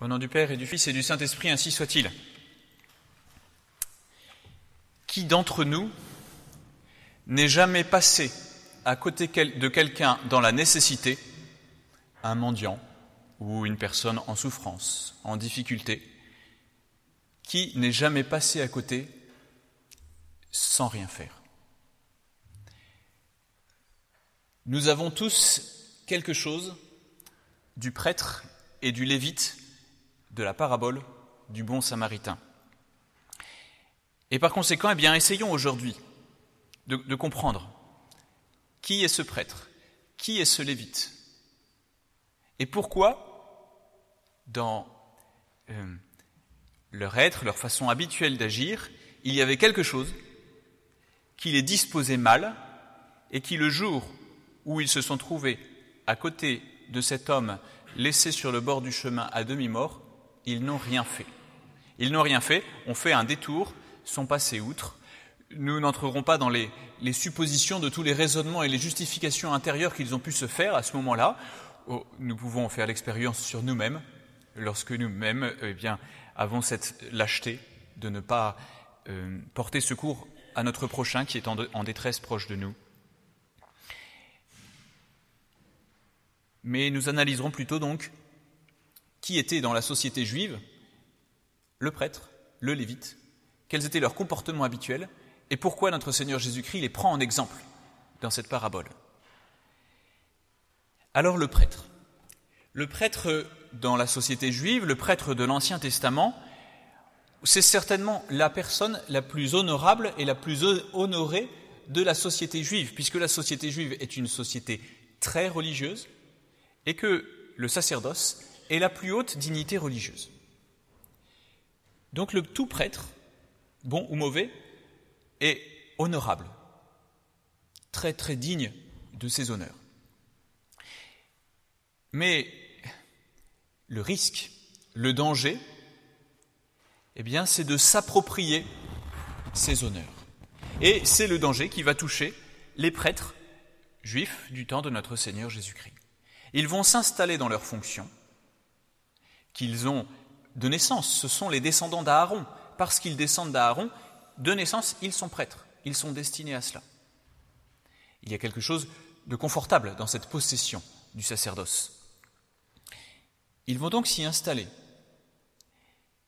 Au nom du Père et du Fils et du Saint-Esprit, ainsi soit-il. Qui d'entre nous n'est jamais passé à côté de quelqu'un dans la nécessité, un mendiant ou une personne en souffrance, en difficulté, qui n'est jamais passé à côté sans rien faire? Nous avons tous quelque chose du prêtre et du lévite de la parabole du bon samaritain. Et par conséquent, essayons aujourd'hui de comprendre qui est ce prêtre, qui est ce lévite, et pourquoi, dans leur être, leur façon habituelle d'agir, il y avait quelque chose qui les disposait mal et qui, le jour où ils se sont trouvés à côté de cet homme laissé sur le bord du chemin à demi-mort, ils n'ont rien fait. Ils n'ont rien fait, ont fait un détour, sont passés outre. Nous n'entrerons pas dans les suppositions de tous les raisonnements et les justifications intérieures qu'ils ont pu se faire à ce moment-là. Nous pouvons en faire l'expérience sur nous-mêmes, lorsque nous-mêmes avons cette lâcheté de ne pas porter secours à notre prochain qui est en détresse proche de nous. Mais nous analyserons plutôt donc qui était dans la société juive le prêtre, le lévite, quels étaient leurs comportements habituels et pourquoi notre Seigneur Jésus-Christ les prend en exemple dans cette parabole. Alors le prêtre dans la société juive, le prêtre de l'Ancien Testament, c'est certainement la personne la plus honorable et la plus honorée de la société juive, puisque la société juive est une société très religieuse et que le sacerdoce est la plus haute dignité religieuse. Donc le tout prêtre, bon ou mauvais, est honorable, très très digne de ses honneurs. Mais le risque, le danger, c'est de s'approprier ces honneurs. Et c'est le danger qui va toucher les prêtres juifs du temps de notre Seigneur Jésus-Christ. Ils vont s'installer dans leurs fonctions qu'ils ont de naissance. Ce sont les descendants d'Aaron. Parce qu'ils descendent d'Aaron, de naissance, ils sont prêtres. Ils sont destinés à cela. Il y a quelque chose de confortable dans cette possession du sacerdoce. Ils vont donc s'y installer.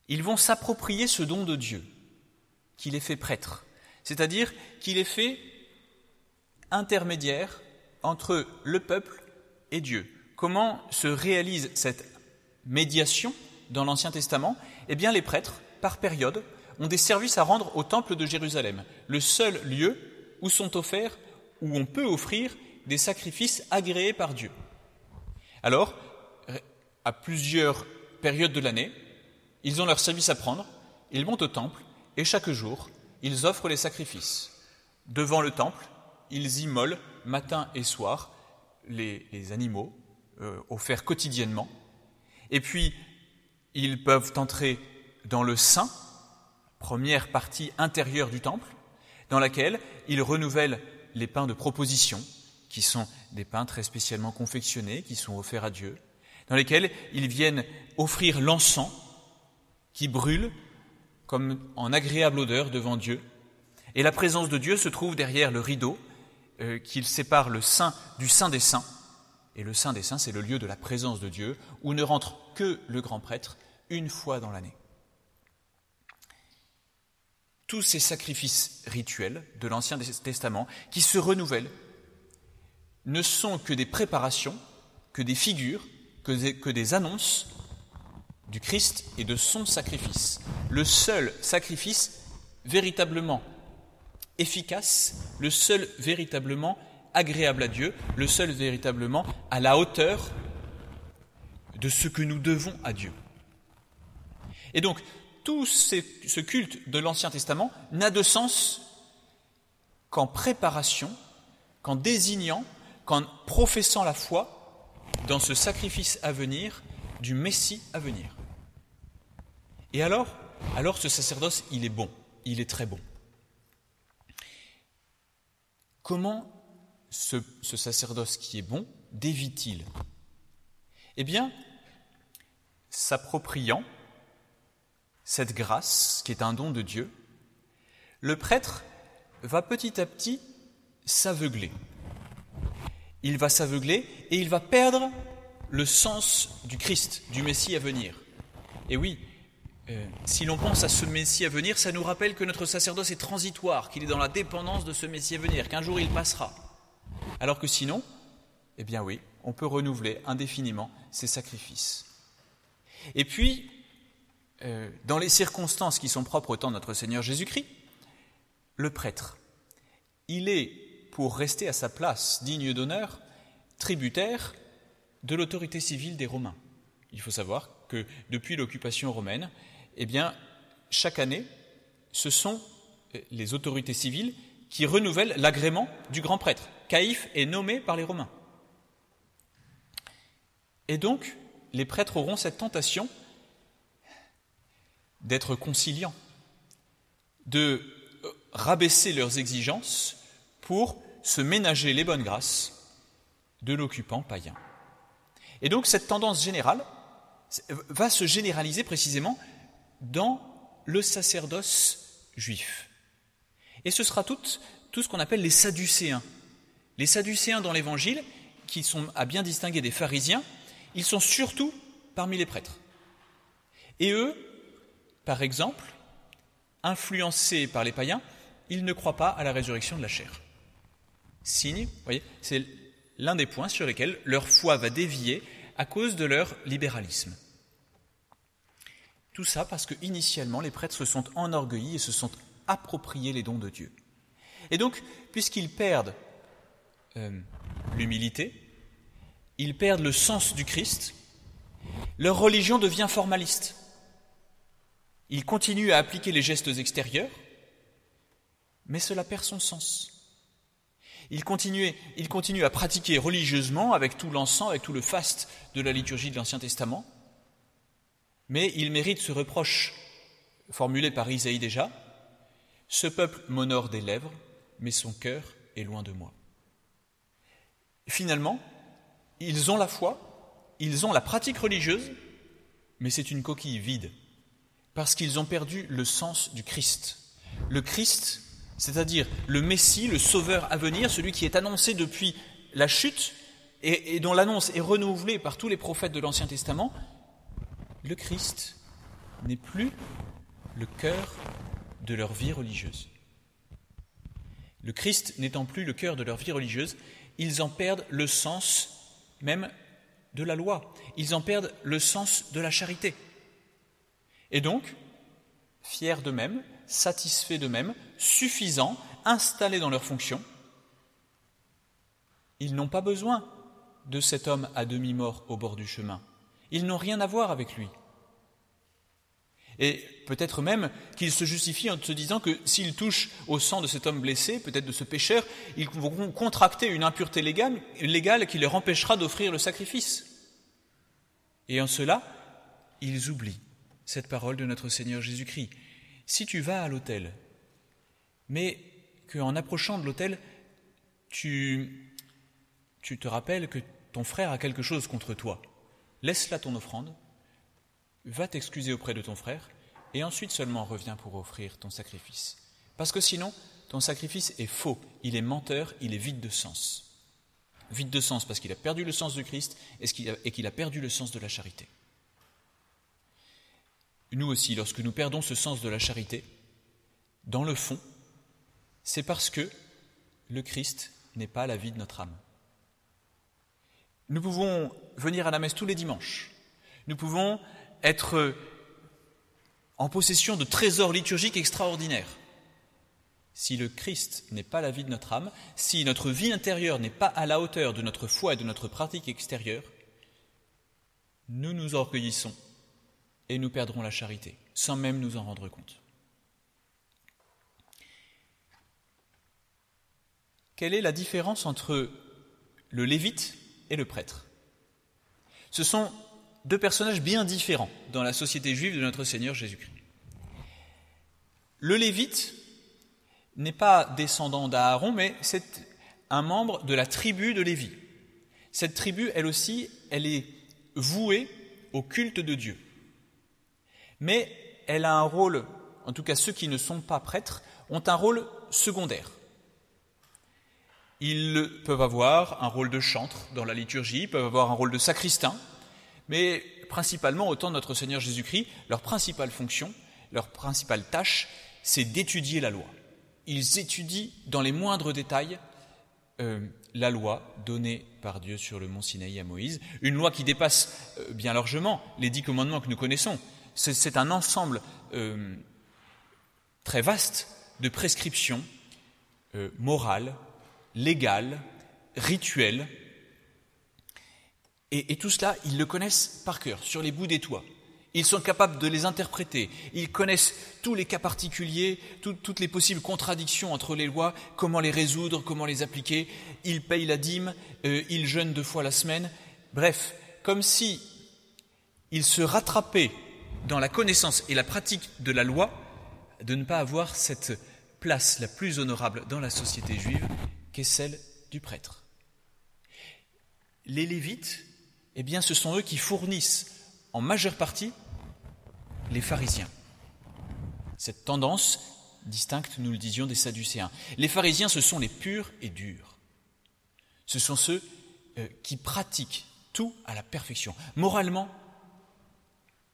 Ils vont s'approprier ce don de Dieu qui les fait prêtres, c'est-à-dire qui les fait intermédiaires entre le peuple et Dieu. Comment se réalise cette médiation dans l'Ancien Testament? Les prêtres, par période, ont des services à rendre au temple de Jérusalem, le seul lieu où on peut offrir des sacrifices agréés par Dieu. Alors, à plusieurs périodes de l'année, ils ont leur service à prendre, ils vont au temple et chaque jour, ils offrent les sacrifices. Devant le temple, ils immolent matin et soir les animaux offerts quotidiennement. Et puis, ils peuvent entrer dans le saint, première partie intérieure du temple, dans laquelle ils renouvellent les pains de proposition, qui sont des pains très spécialement confectionnés, qui sont offerts à Dieu, dans lesquels ils viennent offrir l'encens qui brûle comme en agréable odeur devant Dieu. Et la présence de Dieu se trouve derrière le rideau qui sépare le saint du saint des saints. Et le saint des saints, c'est le lieu de la présence de Dieu, où ne rentre que le grand prêtre une fois dans l'année. Tous ces sacrifices rituels de l'Ancien Testament qui se renouvellent ne sont que des préparations, que des figures, que des annonces du Christ et de son sacrifice. Le seul sacrifice véritablement efficace, le seul véritablement agréable à Dieu, le seul véritablement à la hauteur de ce que nous devons à Dieu. Et donc, tout ce culte de l'Ancien Testament n'a de sens qu'en préparation, qu'en désignant, qu'en professant la foi dans ce sacrifice à venir, du Messie à venir. Et alors ce sacerdoce, il est bon, il est très bon. Comment ce sacerdoce qui est bon dévie-t-il? s'appropriant cette grâce qui est un don de Dieu, le prêtre va petit à petit s'aveugler. Il va s'aveugler et il va perdre le sens du Christ, du Messie à venir. Et oui, si l'on pense à ce Messie à venir, ça nous rappelle que notre sacerdoce est transitoire, qu'il est dans la dépendance de ce Messie à venir, qu'un jour il passera. Alors que sinon, eh bien oui, on peut renouveler indéfiniment ces sacrifices. Et puis, dans les circonstances qui sont propres au temps de notre Seigneur Jésus-Christ, le prêtre, il est, pour rester à sa place digne d'honneur, tributaire de l'autorité civile des Romains. Il faut savoir que depuis l'occupation romaine, eh bien, chaque année, ce sont les autorités civiles qui renouvellent l'agrément du grand prêtre. Caïphe est nommé par les Romains. Et donc, les prêtres auront cette tentation d'être conciliants, de rabaisser leurs exigences pour se ménager les bonnes grâces de l'occupant païen. Et donc, cette tendance générale va se généraliser précisément dans le sacerdoce juif. Et ce sera tout ce qu'on appelle les Sadducéens. Les Sadducéens dans l'Évangile, qui sont à bien distinguer des pharisiens, ils sont surtout parmi les prêtres. Et eux, par exemple, influencés par les païens, ils ne croient pas à la résurrection de la chair. Signe, vous voyez, c'est l'un des points sur lesquels leur foi va dévier à cause de leur libéralisme. Tout ça parce que initialement les prêtres se sont enorgueillis et se sont appropriés les dons de Dieu. Et donc, puisqu'ils perdent l'humilité, ils perdent le sens du Christ, leur religion devient formaliste. Ils continuent à appliquer les gestes extérieurs, mais cela perd son sens. Ils continuent à pratiquer religieusement avec tout l'encens, avec tout le faste de la liturgie de l'Ancien Testament, mais ils méritent ce reproche formulé par Isaïe déjà: « Ce peuple m'honore des lèvres, mais son cœur est loin de moi. » Finalement, ils ont la foi, ils ont la pratique religieuse, mais c'est une coquille vide, parce qu'ils ont perdu le sens du Christ. Le Christ, c'est-à-dire le Messie, le Sauveur à venir, celui qui est annoncé depuis la chute et dont l'annonce est renouvelée par tous les prophètes de l'Ancien Testament, le Christ n'est plus le cœur de leur vie religieuse. Le Christ n'étant plus le cœur de leur vie religieuse, ils en perdent le sens même de la loi. Ils en perdent le sens de la charité. Et donc, fiers d'eux-mêmes, satisfaits d'eux-mêmes, suffisants, installés dans leurs fonctions, ils n'ont pas besoin de cet homme à demi-mort au bord du chemin. Ils n'ont rien à voir avec lui. Et peut-être même qu'ils se justifient en se disant que s'ils touchent au sang de cet homme blessé, peut-être de ce pécheur, ils vont contracter une impureté légale qui leur empêchera d'offrir le sacrifice. Et en cela, ils oublient cette parole de notre Seigneur Jésus-Christ. Si tu vas à l'autel, mais qu'en approchant de l'autel, tu te rappelles que ton frère a quelque chose contre toi, laisse là ton offrande, va t'excuser auprès de ton frère, et ensuite seulement reviens pour offrir ton sacrifice. Parce que sinon, ton sacrifice est faux, il est menteur, il est vide de sens. Vide de sens parce qu'il a perdu le sens du Christ et qu'il a perdu le sens de la charité. Nous aussi, lorsque nous perdons ce sens de la charité, dans le fond, c'est parce que le Christ n'est pas la vie de notre âme. Nous pouvons venir à la messe tous les dimanches. Nous pouvons être en possession de trésors liturgiques extraordinaires. Si le Christ n'est pas la vie de notre âme, si notre vie intérieure n'est pas à la hauteur de notre foi et de notre pratique extérieure, nous nous orgueillissons et nous perdrons la charité, sans même nous en rendre compte. Quelle est la différence entre le lévite et le prêtre ? Ce sont deux personnages bien différents dans la société juive de notre Seigneur Jésus-Christ. Le lévite n'est pas descendant d'Aaron, mais c'est un membre de la tribu de Lévi. Cette tribu, elle aussi, elle est vouée au culte de Dieu. Mais elle a un rôle, en tout cas ceux qui ne sont pas prêtres, ont un rôle secondaire. Ils peuvent avoir un rôle de chantre dans la liturgie, ils peuvent avoir un rôle de sacristain, mais principalement, au temps de notre Seigneur Jésus-Christ, leur principale fonction, leur principale tâche, c'est d'étudier la loi. Ils étudient dans les moindres détails la loi donnée par Dieu sur le mont Sinaï à Moïse, une loi qui dépasse bien largement les 10 commandements que nous connaissons. C'est un ensemble très vaste de prescriptions morales, légales, rituelles, et tout cela, ils le connaissent par cœur, sur les bouts des toits. Ils sont capables de les interpréter, ils connaissent tous les cas particuliers, toutes les possibles contradictions entre les lois, comment les résoudre, comment les appliquer. Ils payent la dîme, ils jeûnent 2 fois la semaine. Bref, comme si ils se rattrapaient dans la connaissance et la pratique de la loi, de ne pas avoir cette place la plus honorable dans la société juive, qu'est celle du prêtre. Les Lévites, eh bien, ce sont eux qui fournissent en majeure partie les pharisiens. Cette tendance distincte, nous le disions, des Sadducéens. Les pharisiens, ce sont les purs et durs. Ce sont ceux qui pratiquent tout à la perfection. Moralement,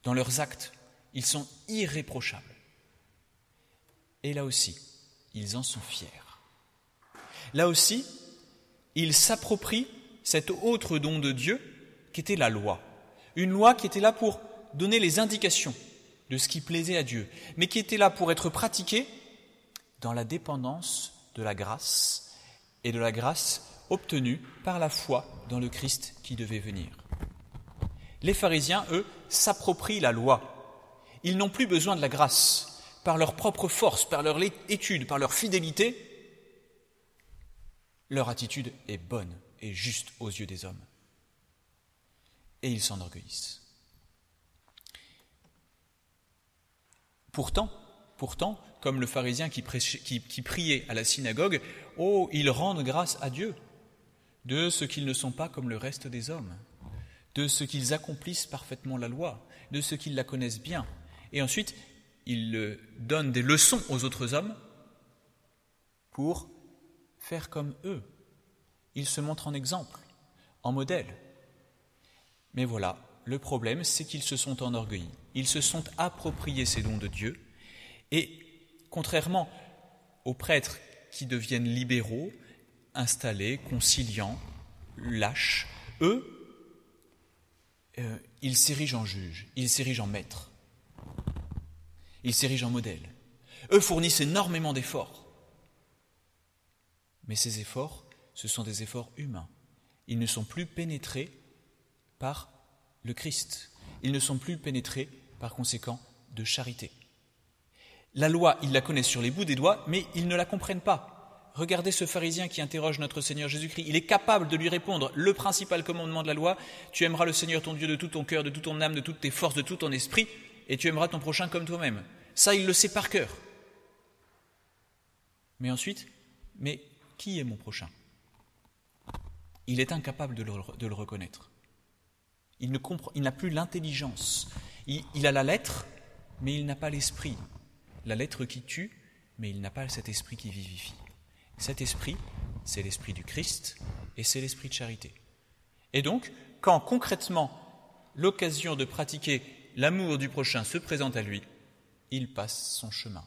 dans leurs actes, ils sont irréprochables. Et là aussi, ils en sont fiers. Là aussi, ils s'approprient cet autre don de Dieu qu'était la loi. Une loi qui était là pour donner les indications de ce qui plaisait à Dieu, mais qui était là pour être pratiquée dans la dépendance de la grâce, et de la grâce obtenue par la foi dans le Christ qui devait venir. Les pharisiens, eux, s'approprient la loi. Ils n'ont plus besoin de la grâce. Par leur propre force, par leur étude, par leur fidélité, leur attitude est bonne et juste aux yeux des hommes. Et ils s'enorgueillissent. Pourtant, comme le pharisien qui priait à la synagogue, ils rendent grâce à Dieu de ce qu'ils ne sont pas comme le reste des hommes, de ce qu'ils accomplissent parfaitement la loi, de ce qu'ils la connaissent bien. Et ensuite, ils donnent des leçons aux autres hommes pour faire comme eux. Ils se montrent en exemple, en modèle. Mais voilà, le problème, c'est qu'ils se sont enorgueillis. Ils se sont appropriés ces dons de Dieu. Et contrairement aux prêtres qui deviennent libéraux, installés, conciliants, lâches, eux, ils s'érigent en juges, ils s'érigent en maîtres. Ils s'érigent en modèle. Eux fournissent énormément d'efforts. Mais ces efforts, ce sont des efforts humains. Ils ne sont plus pénétrés par le Christ. Ils ne sont plus pénétrés, par conséquent, de charité. La loi, ils la connaissent sur les bouts des doigts, mais ils ne la comprennent pas. Regardez ce pharisien qui interroge notre Seigneur Jésus-Christ. Il est capable de lui répondre le principal commandement de la loi. Tu aimeras le Seigneur ton Dieu de tout ton cœur, de toute ton âme, de toutes tes forces, de tout ton esprit, et tu aimeras ton prochain comme toi-même. Ça, il le sait par cœur. Mais ensuite, mais qui est mon prochain ? Il est incapable de le reconnaître. Il n'a plus l'intelligence. Il a la lettre, mais il n'a pas l'esprit. La lettre qui tue, mais il n'a pas cet esprit qui vivifie. Cet esprit, c'est l'esprit du Christ et c'est l'esprit de charité. Et donc, quand concrètement l'occasion de pratiquer l'amour du prochain se présente à lui, il passe son chemin.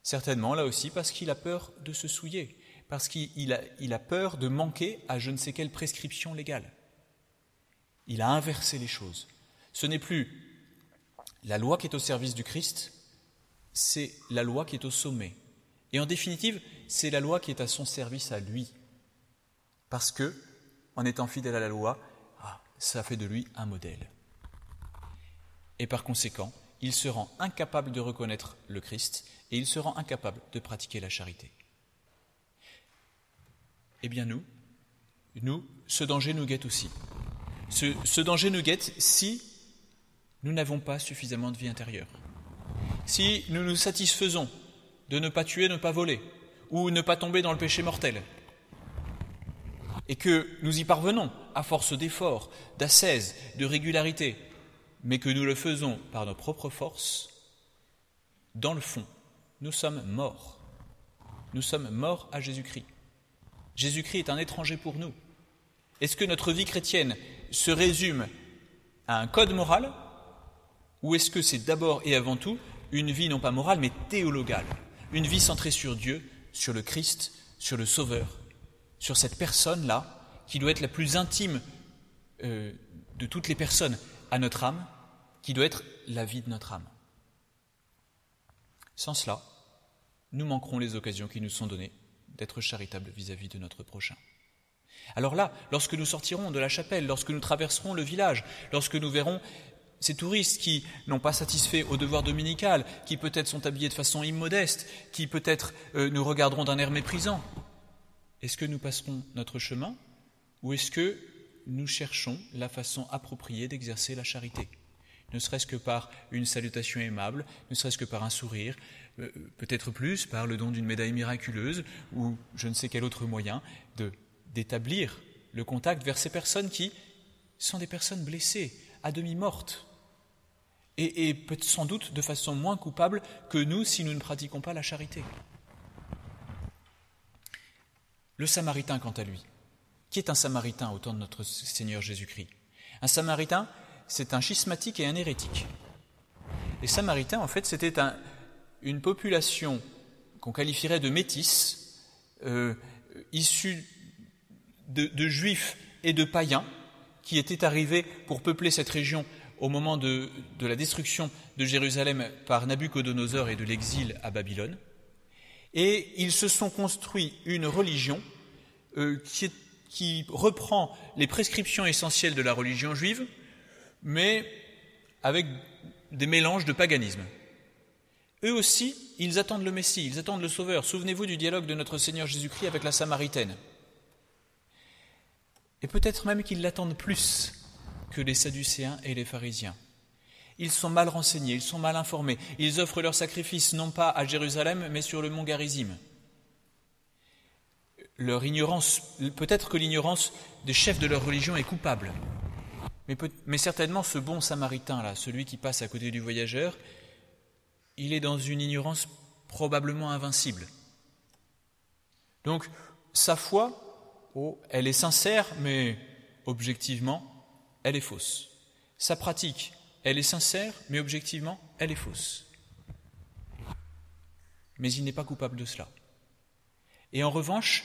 Certainement, là aussi, parce qu'il a peur de se souiller, parce qu'il a peur de manquer à je ne sais quelle prescription légale. Il a inversé les choses. Ce n'est plus la loi qui est au service du Christ, c'est la loi qui est au sommet. Et en définitive, c'est la loi qui est à son service à lui. Parce que, en étant fidèle à la loi, ça fait de lui un modèle. Et par conséquent, il se rend incapable de reconnaître le Christ et il se rend incapable de pratiquer la charité. Eh bien nous, ce danger nous guette aussi. Ce danger nous guette si nous n'avons pas suffisamment de vie intérieure. Si nous nous satisfaisons de ne pas tuer, ne pas voler, ou ne pas tomber dans le péché mortel, et que nous y parvenons à force d'efforts, d'ascèse, de régularité, mais que nous le faisons par nos propres forces, dans le fond, nous sommes morts. Nous sommes morts à Jésus-Christ. Jésus-Christ est un étranger pour nous. Est-ce que notre vie chrétienne se résume à un code moral, ou est-ce que c'est d'abord et avant tout une vie non pas morale mais théologale, une vie centrée sur Dieu, sur le Christ, sur le Sauveur, sur cette personne-là qui doit être la plus intime de toutes les personnes à notre âme, qui doit être la vie de notre âme. Sans cela, nous manquerons les occasions qui nous sont données d'être charitables vis-à-vis de notre prochain. Alors là, lorsque nous sortirons de la chapelle, lorsque nous traverserons le village, lorsque nous verrons ces touristes qui n'ont pas satisfait au devoir dominical, qui peut-être sont habillés de façon immodeste, qui peut-être nous regarderont d'un air méprisant, est-ce que nous passerons notre chemin ou est-ce que nous cherchons la façon appropriée d'exercer la charité ? Ne serait-ce que par une salutation aimable, ne serait-ce que par un sourire, peut-être plus par le don d'une médaille miraculeuse ou je ne sais quel autre moyen d'établir le contact vers ces personnes qui sont des personnes blessées, à demi mortes, et peut sans doute de façon moins coupable que nous si nous ne pratiquons pas la charité. Le Samaritain, quant à lui, qui est un Samaritain au temps de notre Seigneur Jésus-Christ ? Un Samaritain, c'est un schismatique et un hérétique. Les Samaritains, en fait, c'était une population qu'on qualifierait de métisse, issue de juifs et de païens, qui étaient arrivés pour peupler cette région au moment de la destruction de Jérusalem par Nabuchodonosor et de l'exil à Babylone. Et ils se sont construits une religion qui reprend les prescriptions essentielles de la religion juive, mais avec des mélanges de paganisme. Eux aussi, ils attendent le Messie, ils attendent le Sauveur. Souvenez-vous du dialogue de notre Seigneur Jésus-Christ avec la Samaritaine. Et peut-être même qu'ils l'attendent plus que les Sadducéens et les pharisiens. Ils sont mal renseignés, ils sont mal informés. Ils offrent leurs sacrifices non pas à Jérusalem, mais sur le mont Garizim. Leur ignorance, peut-être que l'ignorance des chefs de leur religion est coupable. Mais certainement ce bon Samaritain-là, celui qui passe à côté du voyageur, il est dans une ignorance probablement invincible. Donc, sa foi, elle est sincère, mais objectivement, elle est fausse. Sa pratique, elle est sincère, mais objectivement, elle est fausse. Mais il n'est pas coupable de cela. Et en revanche,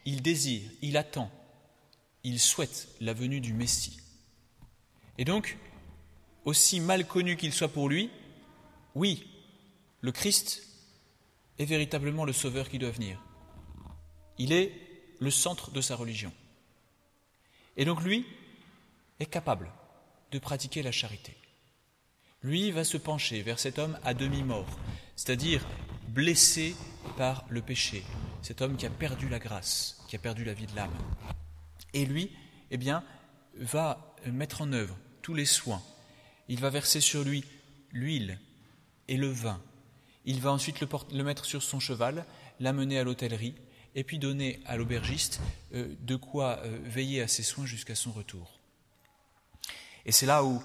il désire, il attend, il souhaite la venue du Messie. Et donc, aussi mal connu qu'il soit pour lui, oui, le Christ est véritablement le Sauveur qui doit venir. Il est le centre de sa religion. Et donc lui est capable de pratiquer la charité. Lui va se pencher vers cet homme à demi-mort, c'est-à-dire blessé par le péché, cet homme qui a perdu la grâce, qui a perdu la vie de l'âme. Et lui, va mettre en œuvre tous les soins. Il va verser sur lui l'huile et le vin. Il va ensuite le mettre sur son cheval, l'amener à l'hôtellerie, et puis donner à l'aubergiste de quoi veiller à ses soins jusqu'à son retour. Et c'est là où,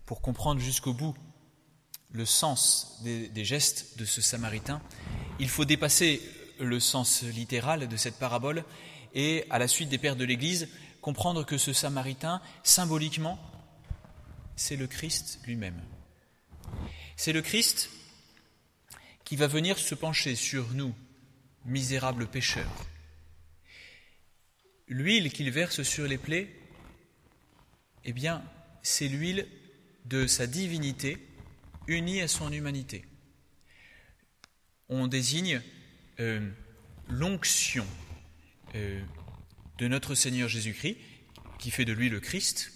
pour comprendre jusqu'au bout le sens des gestes de ce Samaritain, il faut dépasser le sens littéral de cette parabole et, à la suite des pères de l'Église, comprendre que ce Samaritain, symboliquement, c'est le Christ lui-même. C'est le Christ qui va venir se pencher sur nous, misérables pécheurs. L'huile qu'il verse sur les plaies, c'est l'huile de sa divinité unie à son humanité. On désigne l'onction de notre Seigneur Jésus-Christ, qui fait de lui le Christ,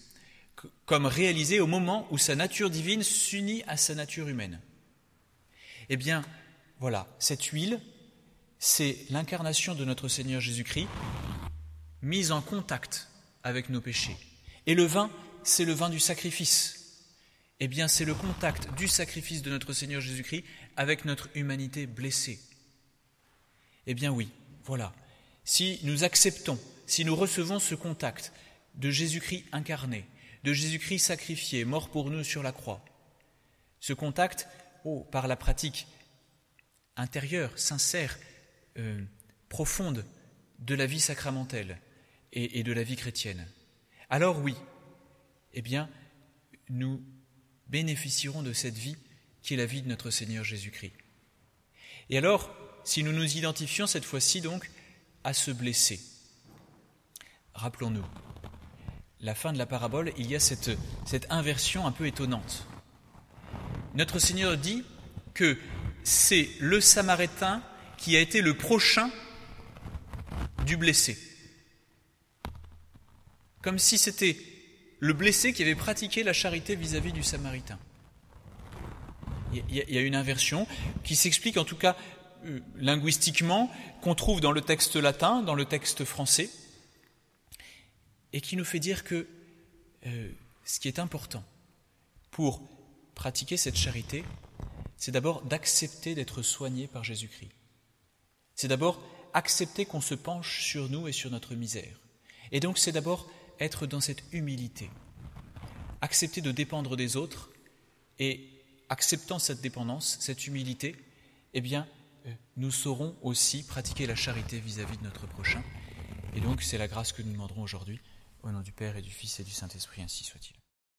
comme réalisée au moment où sa nature divine s'unit à sa nature humaine. Voilà, cette huile, c'est l'incarnation de notre Seigneur Jésus-Christ mise en contact avec nos péchés. Et le vin, c'est le vin du sacrifice. C'est le contact du sacrifice de notre Seigneur Jésus-Christ avec notre humanité blessée. Oui, voilà. Si nous acceptons, si nous recevons ce contact de Jésus-Christ incarné, de Jésus-Christ sacrifié, mort pour nous sur la croix. Ce contact, par la pratique intérieure, sincère, profonde de la vie sacramentelle et de la vie chrétienne. Alors oui, nous bénéficierons de cette vie qui est la vie de notre Seigneur Jésus-Christ. Et alors, si nous nous identifions cette fois-ci donc à ce blessé, rappelons-nous, la fin de la parabole, il y a cette inversion un peu étonnante. Notre Seigneur dit que c'est le Samaritain qui a été le prochain du blessé. Comme si c'était le blessé qui avait pratiqué la charité vis-à-vis du Samaritain. Il y a une inversion qui s'explique en tout cas linguistiquement, qu'on trouve dans le texte latin, dans le texte français, et qui nous fait dire que ce qui est important pour pratiquer cette charité, c'est d'abord d'accepter d'être soigné par Jésus-Christ. C'est d'abord accepter qu'on se penche sur nous et sur notre misère. Et donc c'est d'abord être dans cette humilité, accepter de dépendre des autres, et acceptant cette dépendance, cette humilité, nous saurons aussi pratiquer la charité vis-à-vis de notre prochain. Et donc c'est la grâce que nous demanderons aujourd'hui, au nom du Père et du Fils et du Saint-Esprit, ainsi soit-il.